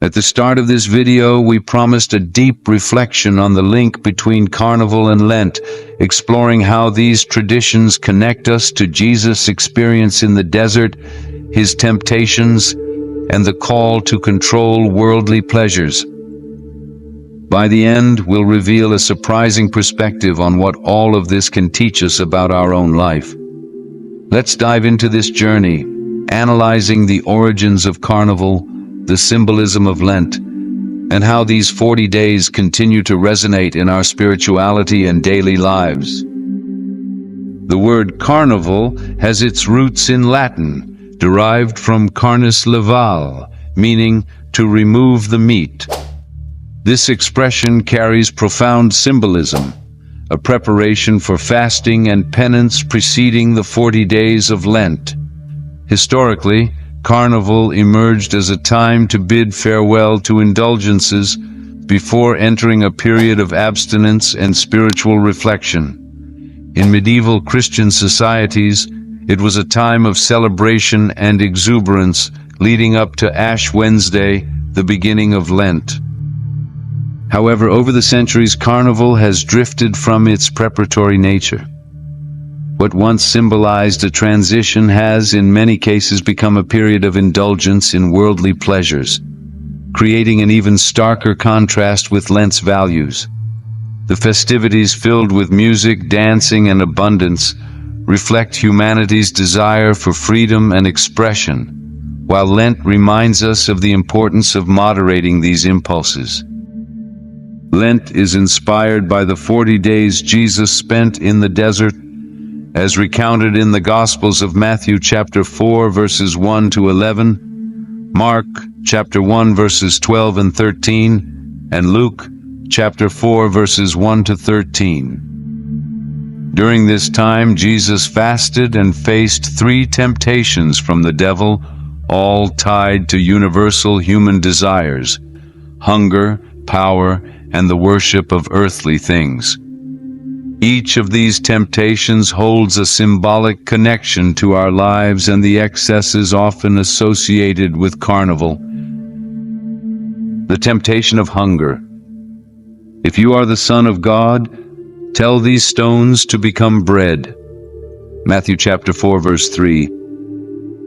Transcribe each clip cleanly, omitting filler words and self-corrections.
At the start of this video, we promised a deep reflection on the link between Carnival and Lent, exploring how these traditions connect us to Jesus' experience in the desert, his temptations, and the call to control worldly pleasures. By the end, we'll reveal a surprising perspective on what all of this can teach us about our own life. Let's dive into this journey, analyzing the origins of Carnival, the symbolism of Lent, and how these 40 days continue to resonate in our spirituality and daily lives. The word carnival has its roots in Latin, derived from carnis leval, meaning to remove the meat. This expression carries profound symbolism, a preparation for fasting and penance preceding the 40 days of Lent. Historically, Carnival emerged as a time to bid farewell to indulgences before entering a period of abstinence and spiritual reflection. In medieval Christian societies, it was a time of celebration and exuberance leading up to Ash Wednesday, the beginning of Lent. However, over the centuries, Carnival has drifted from its preparatory nature. What once symbolized a transition has, in many cases, become a period of indulgence in worldly pleasures, creating an even starker contrast with Lent's values. The festivities, filled with music, dancing, and abundance, reflect humanity's desire for freedom and expression, while Lent reminds us of the importance of moderating these impulses. Lent is inspired by the 40 days Jesus spent in the desert, as recounted in the Gospels of Matthew chapter 4 verses 1 to 11, Mark chapter 1 verses 12 and 13, and Luke chapter 4 verses 1 to 13. During this time, Jesus fasted and faced 3 temptations from the devil, all tied to universal human desires: hunger, power, and the worship of earthly things. Each of these temptations holds a symbolic connection to our lives and the excesses often associated with Carnival. The temptation of hunger. If you are the Son of God, tell these stones to become bread. Matthew chapter 4 verse 3.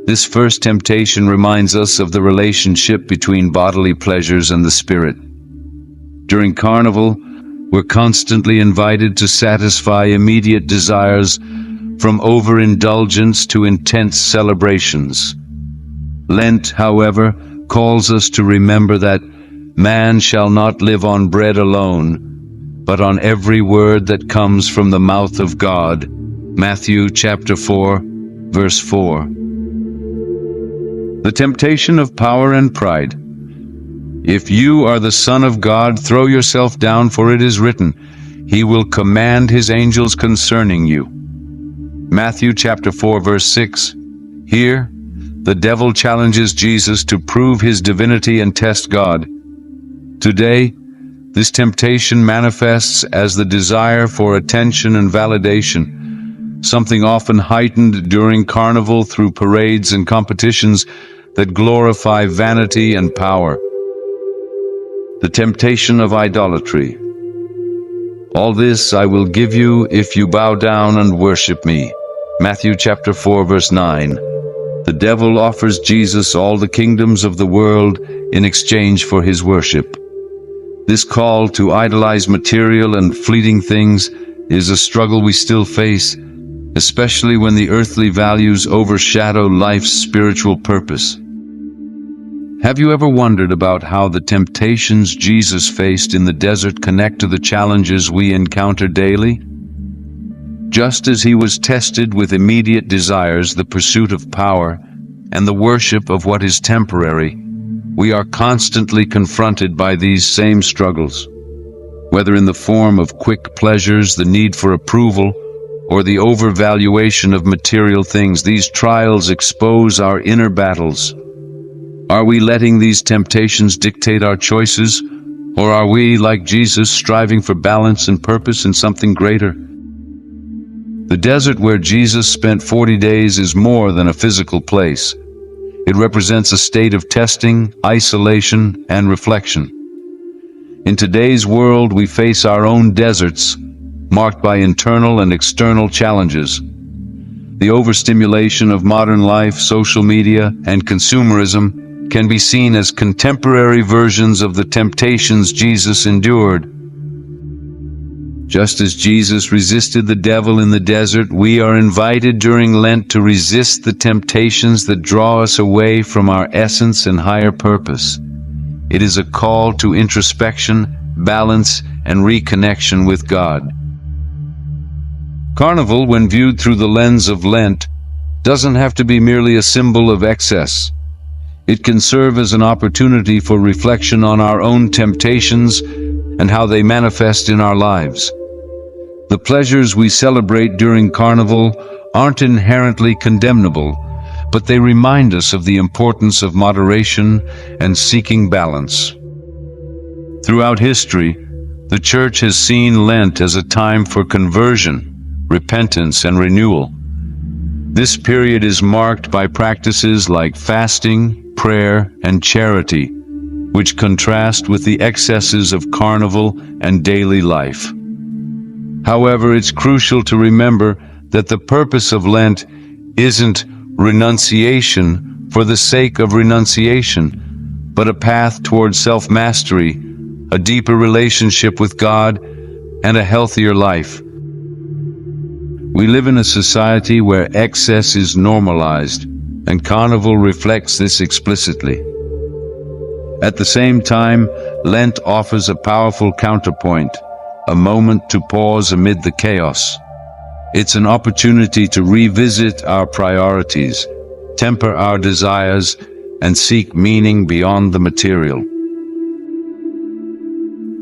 This first temptation reminds us of the relationship between bodily pleasures and the spirit. During Carnival, we're constantly invited to satisfy immediate desires, from overindulgence to intense celebrations. Lent, however, calls us to remember that man shall not live on bread alone, but on every word that comes from the mouth of God. Matthew chapter 4, verse 4. The temptation of power and pride. If you are the Son of God, throw yourself down, for it is written, He will command His angels concerning you. Matthew chapter 4 verse 6. Here, the devil challenges Jesus to prove his divinity and test God. Today, this temptation manifests as the desire for attention and validation, something often heightened during Carnival through parades and competitions that glorify vanity and power. The temptation of idolatry. All this I will give you if you bow down and worship me. Matthew chapter 4 verse 9. The devil offers Jesus all the kingdoms of the world in exchange for his worship. This call to idolize material and fleeting things is a struggle we still face, especially when the earthly values overshadow life's spiritual purpose. Have you ever wondered about how the temptations Jesus faced in the desert connect to the challenges we encounter daily? Just as he was tested with immediate desires, the pursuit of power, and the worship of what is temporary, we are constantly confronted by these same struggles. Whether in the form of quick pleasures, the need for approval, or the overvaluation of material things, these trials expose our inner battles. Are we letting these temptations dictate our choices, or are we, like Jesus, striving for balance and purpose in something greater? The desert where Jesus spent 40 days is more than a physical place. It represents a state of testing, isolation, and reflection. In today's world, we face our own deserts, marked by internal and external challenges. The overstimulation of modern life, social media, and consumerism can be seen as contemporary versions of the temptations Jesus endured. Just as Jesus resisted the devil in the desert, we are invited during Lent to resist the temptations that draw us away from our essence and higher purpose. It is a call to introspection, balance, and reconnection with God. Carnival, when viewed through the lens of Lent, doesn't have to be merely a symbol of excess. It can serve as an opportunity for reflection on our own temptations and how they manifest in our lives. The pleasures we celebrate during Carnival aren't inherently condemnable, but they remind us of the importance of moderation and seeking balance. Throughout history, the Church has seen Lent as a time for conversion, repentance, and renewal. This period is marked by practices like fasting, prayer, and charity, which contrast with the excesses of carnival and daily life. However, it's crucial to remember that the purpose of Lent isn't renunciation for the sake of renunciation, but a path towards self-mastery, a deeper relationship with God, and a healthier life. We live in a society where excess is normalized, and Carnival reflects this explicitly. At the same time, Lent offers a powerful counterpoint, a moment to pause amid the chaos. It's an opportunity to revisit our priorities, temper our desires, and seek meaning beyond the material.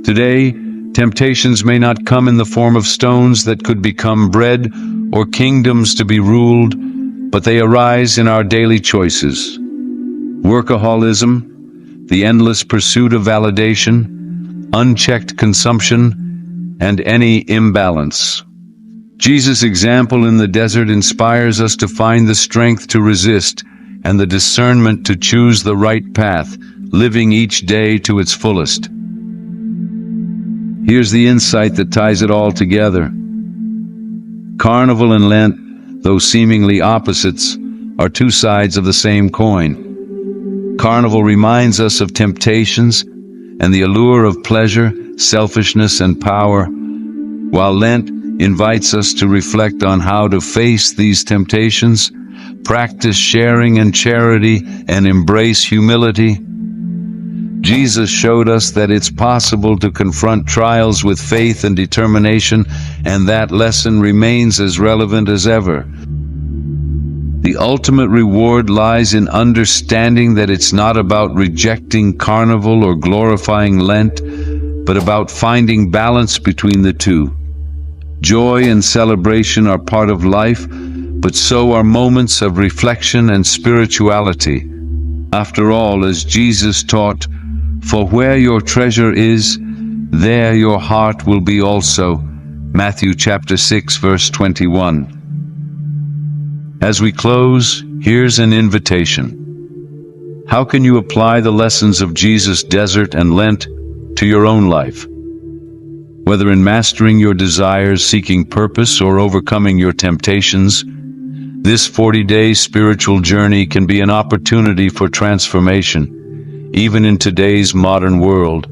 Today, temptations may not come in the form of stones that could become bread or kingdoms to be ruled, but they arise in our daily choices. Workaholism, the endless pursuit of validation, unchecked consumption, and any imbalance. Jesus' example in the desert inspires us to find the strength to resist and the discernment to choose the right path, living each day to its fullest. Here's the insight that ties it all together. Carnival and Lent, though seemingly opposites, are two sides of the same coin. Carnival reminds us of temptations and the allure of pleasure, selfishness, and power, while Lent invites us to reflect on how to face these temptations, practice sharing and charity, and embrace humility. Jesus showed us that it's possible to confront trials with faith and determination, and that lesson remains as relevant as ever. The ultimate reward lies in understanding that it's not about rejecting Carnival or glorifying Lent, but about finding balance between the two. Joy and celebration are part of life, but so are moments of reflection and spirituality. After all, as Jesus taught, "For where your treasure is, there your heart will be also." Matthew chapter 6, verse 21. As we close, here's an invitation. How can you apply the lessons of Jesus' desert and Lent to your own life? Whether in mastering your desires, seeking purpose, or overcoming your temptations, this 40-day spiritual journey can be an opportunity for transformation, even in today's modern world.